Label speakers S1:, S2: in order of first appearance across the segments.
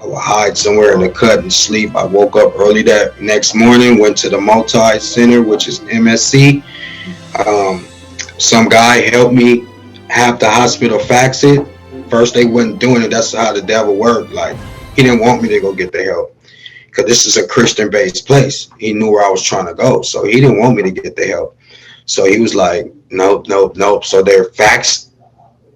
S1: I would hide somewhere in the cut and sleep. I woke up early that next morning, went to the multi center, which is MSC. Um, some guy helped me have the hospital fax it. First, they wasn't doing it. That's how the devil worked. Like, he didn't want me to go get the help because this is a Christian-based place. He knew where I was trying to go, so he didn't want me to get the help. So he was like, nope, nope, nope. So their fax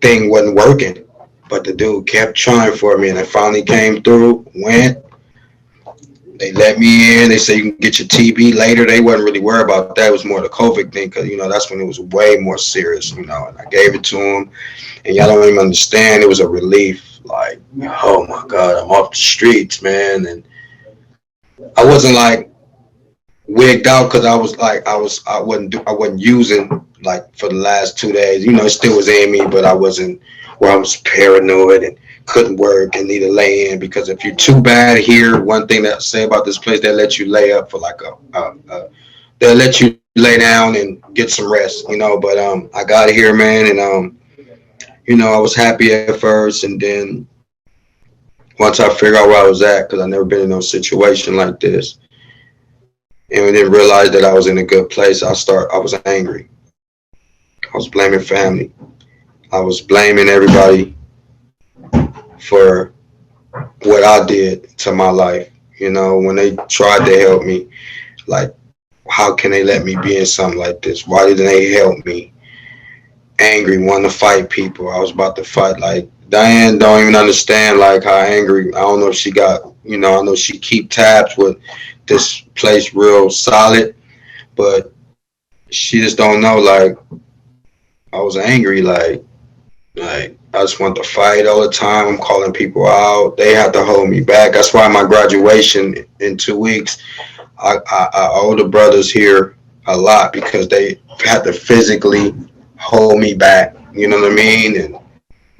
S1: thing wasn't working, but the dude kept trying for me, and I finally came through. Went, they let me in. They said you can get your TB later. They wasn't really worried about that. It was more the COVID thing because that's when it was way more serious. And I gave it to them, and y'all don't even understand. It was a relief. Like, oh my God, I'm off the streets, man. And I wasn't like wigged out because I wasn't using like for the last 2 days. It still was in me, but I wasn't where I was paranoid and couldn't work and need to lay in because if you're too bad here, one thing that I say about this place, they'll let you lay up for like they'll let you lay down and get some rest. But I got here, man, and I was happy at first, and then once I figured out where I was at, because I never been in no situation like this, and then realized that I was in a good place, I was angry. I was blaming family. I was blaming everybody for what I did to my life. When they tried to help me, like, how can they let me be in something like this? Why didn't they help me? Angry, wanting to fight people. I was about to fight. Like, Diane don't even understand like how angry. I don't know if she got. I know she keep tabs with this place real solid, but she just don't know. Like, I was angry. Like I just want to fight all the time. I'm calling people out. They have to hold me back. That's why my graduation in 2 weeks, I owe the brothers here a lot because they had to physically hold me back. You know what I mean? And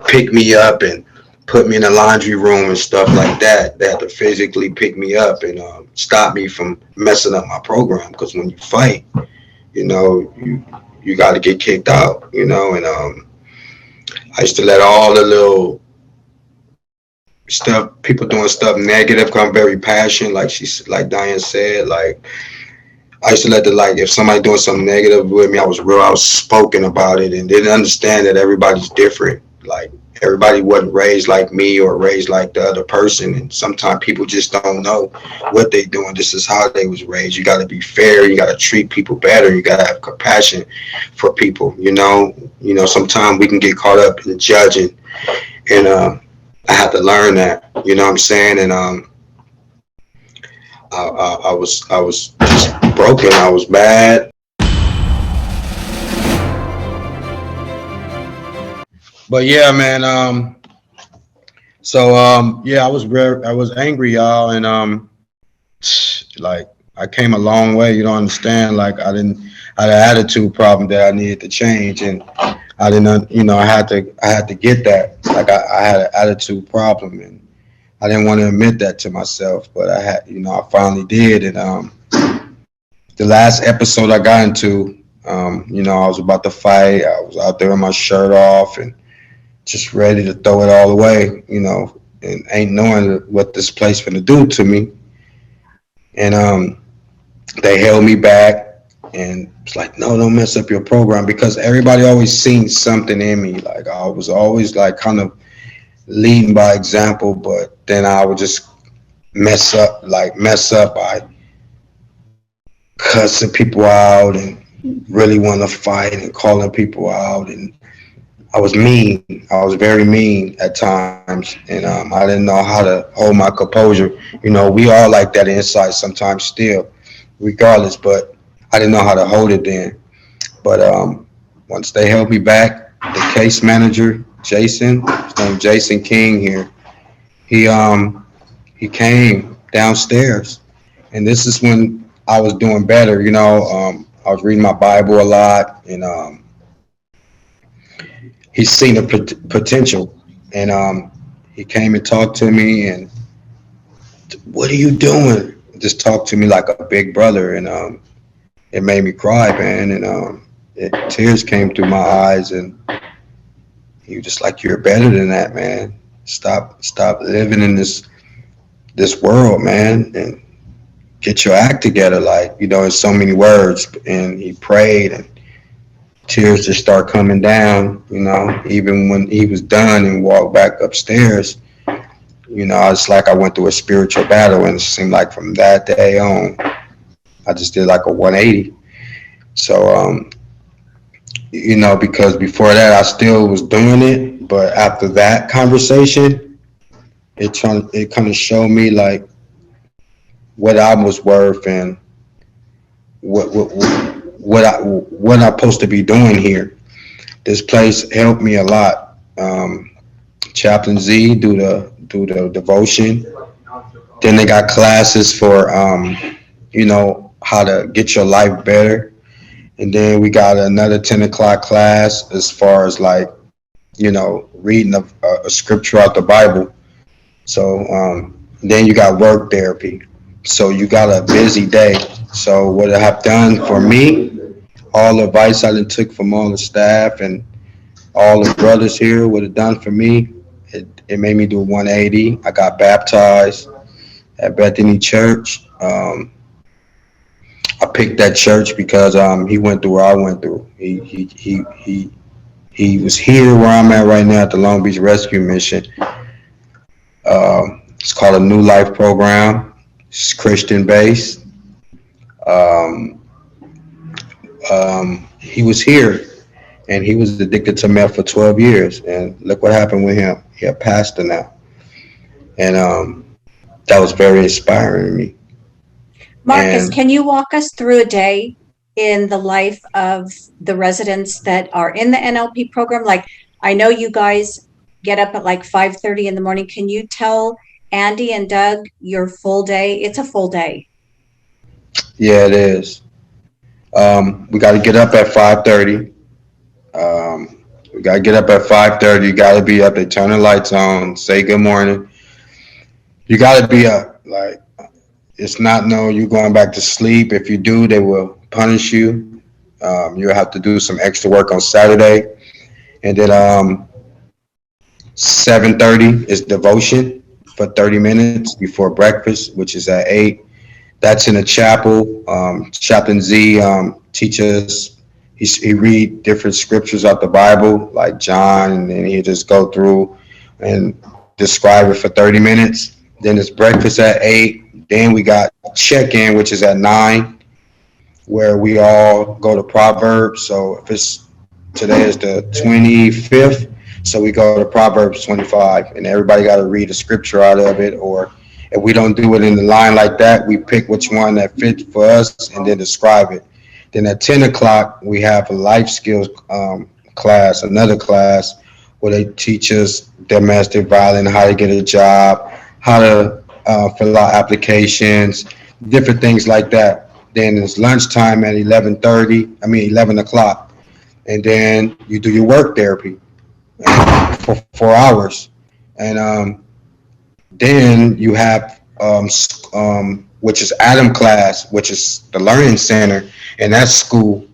S1: pick me up and put me in the laundry room and stuff like that. They had to physically pick me up and stop me from messing up my program. Because when you fight, you got to get kicked out. And I used to let all the little stuff, people doing stuff negative, come very passionate, like Diane said. Like, I used to let if somebody doing something negative with me, I was real outspoken about it and didn't understand that everybody's different. Like, everybody wasn't raised like me or raised like the other person, and sometimes people just don't know what they doing. This is how they was raised. You got to be fair. You got to treat people better. You got to have compassion for people. Sometimes we can get caught up in judging, and I had to learn that. You know what I'm saying? And I was just broken. I was bad. But yeah, man. Yeah, I was angry, y'all, and like, I came a long way. You don't understand. Like, I had an attitude problem that I needed to change, and I didn't. I had to get that. Like, I had an attitude problem, and I didn't want to admit that to myself, but I had. I finally did, and the last episode I got into, I was about to fight. I was out there with my shirt off and just ready to throw it all away, and ain't knowing what this place gonna do to me. And they held me back, and it's like, no, don't mess up your program, because everybody always seen something in me. Like, I was always like kind of leading by example, but then I would just mess up by cussing people out and really want to fight and calling people out, and I was mean. I was very mean at times, and I didn't know how to hold my composure. We all like that inside sometimes still, regardless, but I didn't know how to hold it then. But once they held me back, the case manager, Jason, his name Jason King here, he came downstairs, and this is when I was doing better. I was reading my Bible a lot, and he's seen the potential, and he came and talked to me, and what are you doing? Just talked to me like a big brother, and it made me cry, man, and tears came through my eyes, and he was just like, you're better than that, man. Stop living in this this world, man, and get your act together. Like, in so many words. And he prayed, and tears just start coming down. Even when he was done and walked back upstairs. It's like I went through a spiritual battle, and it seemed like from that day on, I just did like a 180. So, because before that, I still was doing it, but after that conversation, it kind of showed me like what I was worth and what what what I'm supposed to be doing here. This place helped me a lot. Chaplain Z do the devotion. Then they got classes for how to get your life better. And then we got another 10 o'clock class as far as like reading a scripture out the Bible. So then you got work therapy. So you got a busy day. So what I have done for me, all the advice I done took from all the staff and all the brothers here, what it done for me, it made me do 180. I got baptized at Bethany Church. I picked that church because he went through what I went through. He was here where I'm at right now at the Long Beach Rescue Mission. It's called a New Life program. It's Christian based. Um, he was here and he was addicted to meth for 12 years. And look what happened with him. He a pastor now. And that was very inspiring to me.
S2: Marcus,
S1: And
S2: can you walk us through a day in the life of the residents that are in the NLP program? Like, I know you guys get up at like 5:30 in the morning. Can you tell Andy and Doug your full day? It's a full day.
S1: yeah, it is. We got to get up at 5:30. We got to get up at 5:30. You got to be up. They turn the lights on. Say good morning. You got to be up. Like, it's not no you going back to sleep. If you do, they will punish you. You'll have to do some extra work on Saturday. And then 7:30 is devotion for 30 minutes before breakfast, which is at 8. That's in a chapel. Chaplain Z teaches. He read different scriptures out the Bible, like John, and then he just go through and describe it for 30 minutes. Then it's breakfast at 8. Then we got check-in, which is at 9, where we all go to Proverbs. So if it's today is the 25th, so we go to Proverbs 25, and everybody got to read a scripture out of it. Or if we don't do it in the line like that, we pick which one that fits for us and then describe it. Then at 10 o'clock, we have a life skills class, another class where they teach us domestic violence, how to get a job, how to fill out applications, different things like that. Then it's lunchtime at 11 o'clock. And then you do your work therapy for 4 hours. And then you have, which is Adam class, which is the learning center, and that's school.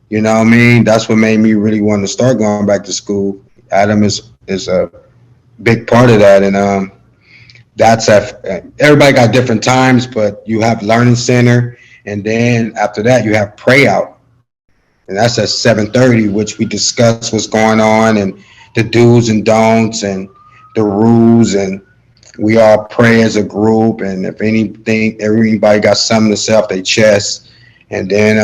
S1: You know what I mean? That's what made me really want to start going back to school. Adam is a big part of that, and that's at everybody got different times, but you have learning center, and then after that you have pray out, and that's at 7:30, which we discuss what's going on and the do's and don'ts and the rules, and we all pray as a group, and if everybody got something to say off their chest, and then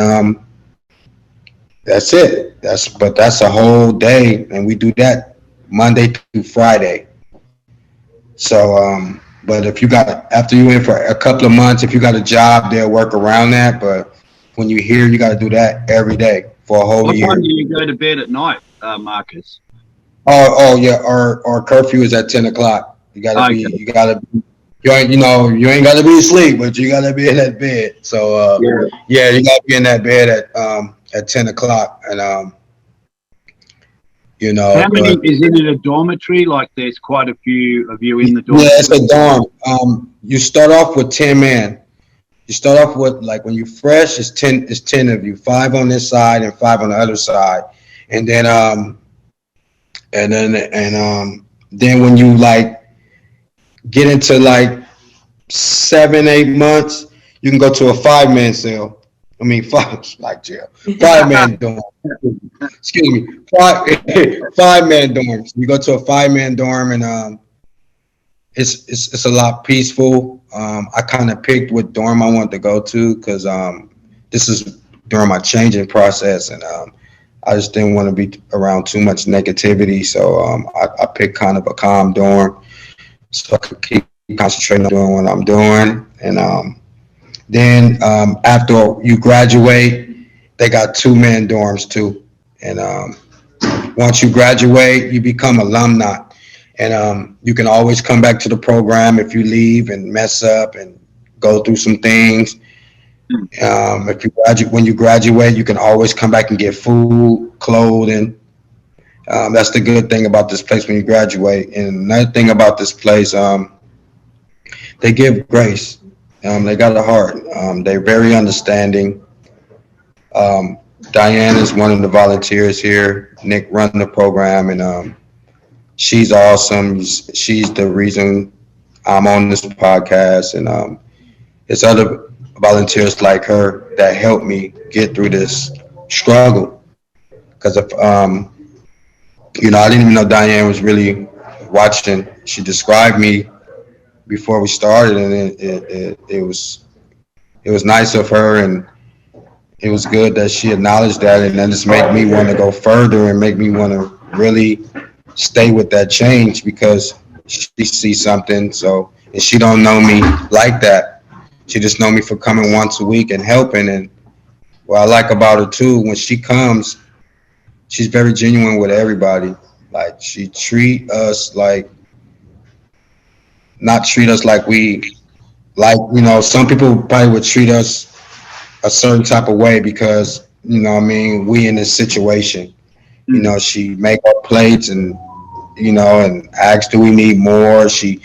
S1: that's it. That's a whole day, and we do that Monday through Friday. So, but if you got after you in for a couple of months, if you got a job, they'll work around that. But when you're here, you got to do that every day for a whole year.
S3: What time do you go to bed at night, Marcus?
S1: Oh yeah, our curfew is at 10 o'clock. You gotta be. You ain't gotta be asleep, but you gotta be in that bed. So yeah, you gotta be in that bed at 10 o'clock, and
S3: How many is in a dormitory? Like there's quite a few of you in the dorm.
S1: Yeah, it's a dorm. You start off with 10 men. You start off with, like, when you're fresh, it's 10 of you, 5 on this side and 5 on the other side, and then then when you like get into like 7, 8 months, you can go to a 5-man cell. I mean, five like jail, 5-man dorm. Excuse me, 5-man dorms. You go to a 5-man dorm, and it's a lot peaceful. I kind of picked what dorm I wanted to go to because this is during my changing process, and I just didn't want to be around too much negativity. So I picked kind of a calm dorm so I could keep concentrating on doing what I'm doing. And then after you graduate, they got 2-man dorms too. And once you graduate, you become alumni. And you can always come back to the program if you leave and mess up and go through some things. If you graduate, when you graduate, you can always come back and get food, clothing. That's the good thing about this place when you graduate. And another thing about this place, they give grace. They got a heart. They're very understanding. Um, Diane is one of the volunteers here. Nick run the program, and she's awesome. She's the reason I'm on this podcast, and it's other volunteers like her that help me get through this struggle. Because if I didn't even know Diane was really watching. She described me before we started, and it was nice of her, and it was good that she acknowledged that, and that just made me want to go further and make me want to really stay with that change because she sees something. So, and she don't know me like that. She just know me for coming once a week and helping. And what I like about her too, when she comes, she's very genuine with everybody. Like she treat us like, not treat us like we like. Some people probably would treat us a certain type of way because I mean, we in this situation. She make our plates and and asks, do we need more? She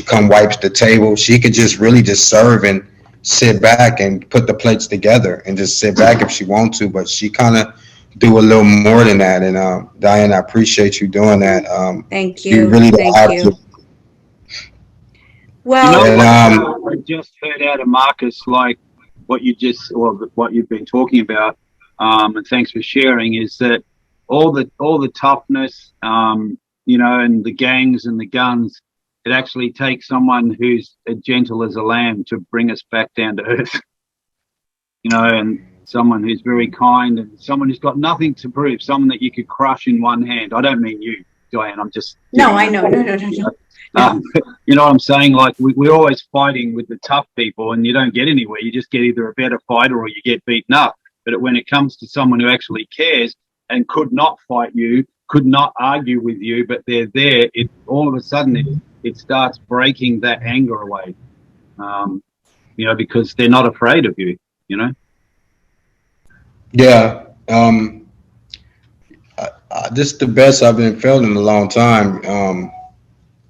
S1: come wipes the table. She could just really just serve and sit back and put the plates together and just sit back if she want to. But she kind of do a little more than that. And Diane, I appreciate you doing that.
S2: Thank
S1: You
S2: you.
S1: really
S2: Thank
S1: have
S2: you.
S1: to.
S2: Well,
S1: And
S3: I just heard out of Marcus, like what you've been talking about, and thanks for sharing, is that all the toughness, and the gangs and the guns, it actually takes someone who's as gentle as a lamb to bring us back down to earth, and someone who's very kind and someone who's got nothing to prove, someone that you could crush in one hand. I don't mean you, Diane. I'm just
S2: no, I know. No.
S3: you know what I'm saying? Like we're always fighting with the tough people, and you don't get anywhere. You just get either a better fighter or you get beaten up. But when it comes to someone who actually cares and could not fight you, could not argue with you, but they're there, it all of a sudden it starts breaking that anger away. Because they're not afraid of you.
S1: yeah, this is the best I've been felt in a long time.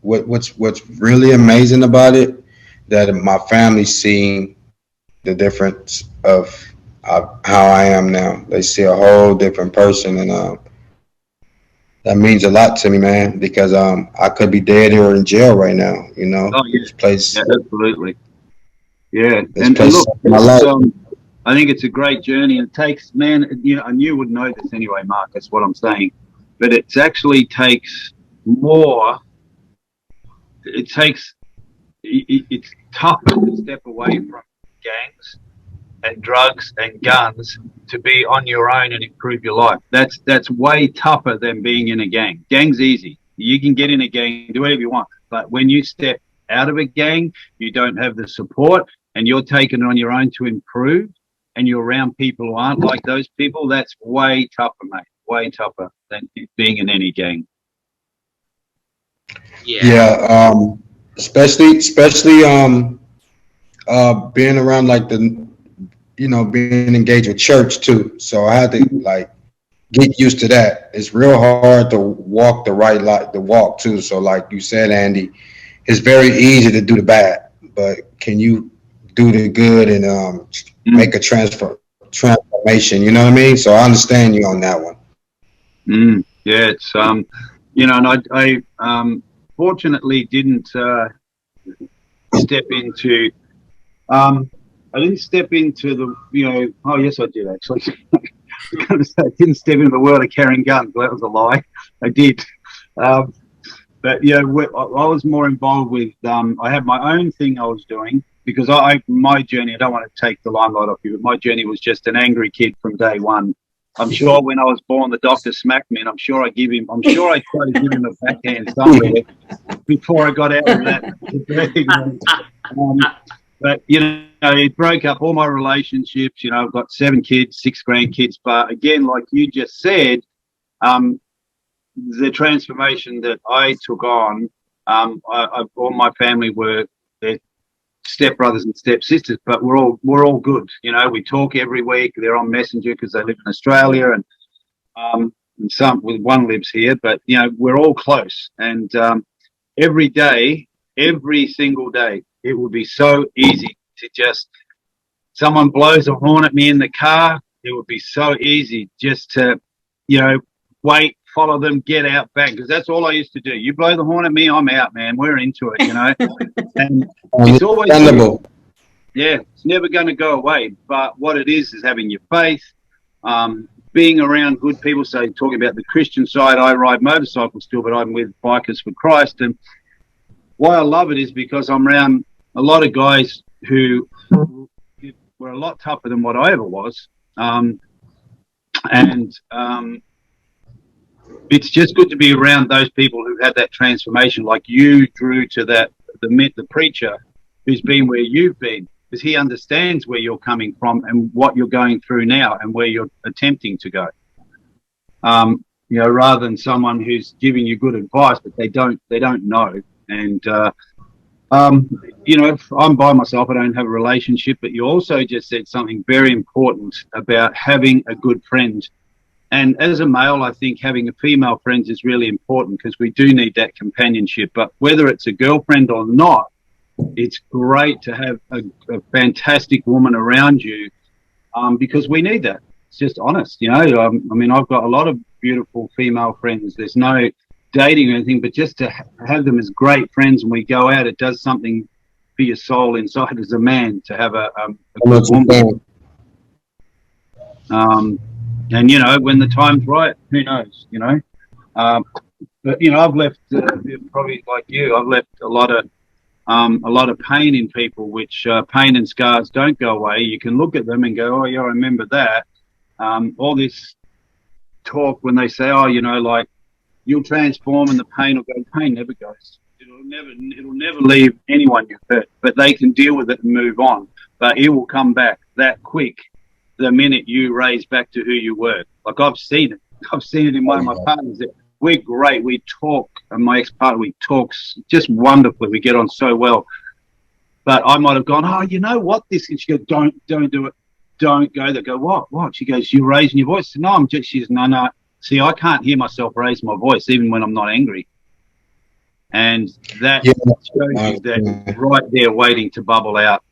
S1: What's really amazing about it, that my family's seeing the difference of how I am now. They see a whole different person, and that means a lot to me, man. Because I could be dead or in jail right now.
S3: Oh yeah,
S1: This place,
S3: yeah, absolutely. Yeah,
S1: this
S3: and
S1: place,
S3: look,
S1: my life.
S3: I think it's a great journey. It takes, man, and you would know this anyway, Marcus, what I'm saying, but it actually takes more. It takes, it's tougher to step away from gangs and drugs and guns to be on your own and improve your life. That's way tougher than being in a gang. Gang's easy. You can get in a gang, do whatever you want. But when you step out of a gang, you don't have the support and you're taking it on your own to improve, and you're around people who aren't like those people. That's way tougher, mate. Way tougher than being in any gang.
S1: Yeah, especially being around like being engaged with church too. So I had to like get used to that. It's real hard to walk the right light, to walk too. So like you said, Andy, it's very easy to do the bad, but can you do the good and make a transformation? You know what I mean? So I understand you on that one.
S3: Yeah, it's and I fortunately didn't step into, oh yes, I did actually. I was going to say I didn't step into the world of carrying guns. Well, that was a lie. I did. But I was more involved with, I had my own thing I was doing because my journey, I don't want to take the limelight off you, but my journey was just an angry kid from day one. I'm sure when I was born, the doctor smacked me, and I'm sure I tried to give him a backhand somewhere before I got out of that. But, it broke up all my relationships. I've got 7 kids, 6 grandkids. But again, like you just said, the transformation that I took on, all my family were their stepbrothers and stepsisters, but we're all good. We talk every week. They're on Messenger because they live in Australia, and one lives here. But we're all close, and every day, every single day, it would be so easy to just someone blows a horn at me in the car. It would be so easy just to wait, follow them, get out, bang, because that's all I used to do. You blow the horn at me, I'm out, man. We're into it, and it's always it's never going to go away. But what it is having your faith, being around good people. So talking about the Christian side, I ride motorcycles still, but I'm with Bikers for Christ. And why I love it is because I'm around a lot of guys who were a lot tougher than what I ever was. It's just good to be around those people who had that transformation, like you, Drew, to the preacher who's been where you've been, because he understands where you're coming from and what you're going through now and where you're attempting to go. Rather than someone who's giving you good advice, but they don't know. And I'm by myself. I don't have a relationship, but you also just said something very important about having a good friend. And as a male, I think having a female friend is really important because we do need that companionship. But whether it's a girlfriend or not, it's great to have a fantastic woman around you because we need that. It's just honest, I've got a lot of beautiful female friends. There's no dating or anything, but just to have them as great friends when we go out, it does something for your soul inside as a man to have a good woman. And when the time's right, who knows? But I've left probably like you. I've left a lot of pain in people, which pain and scars don't go away. You can look at them and go, oh yeah, I remember that. All this talk when they say, oh, like you'll transform and the pain will go. Pain never goes. It'll never leave anyone you've hurt. But they can deal with it and move on. But it will come back that quick. The minute you raise back to who you were. Like I've seen it in one of my partners. We're great. We talk, and my ex-partner, we talk just wonderfully. We get on so well. But I might have gone, oh, you know what? This, and she goes, don't do it. Don't go there. Go, what? She goes, you're raising your voice. No, she goes, no. See, I can't hear myself raise my voice even when I'm not angry. And that shows you that right there waiting to bubble out,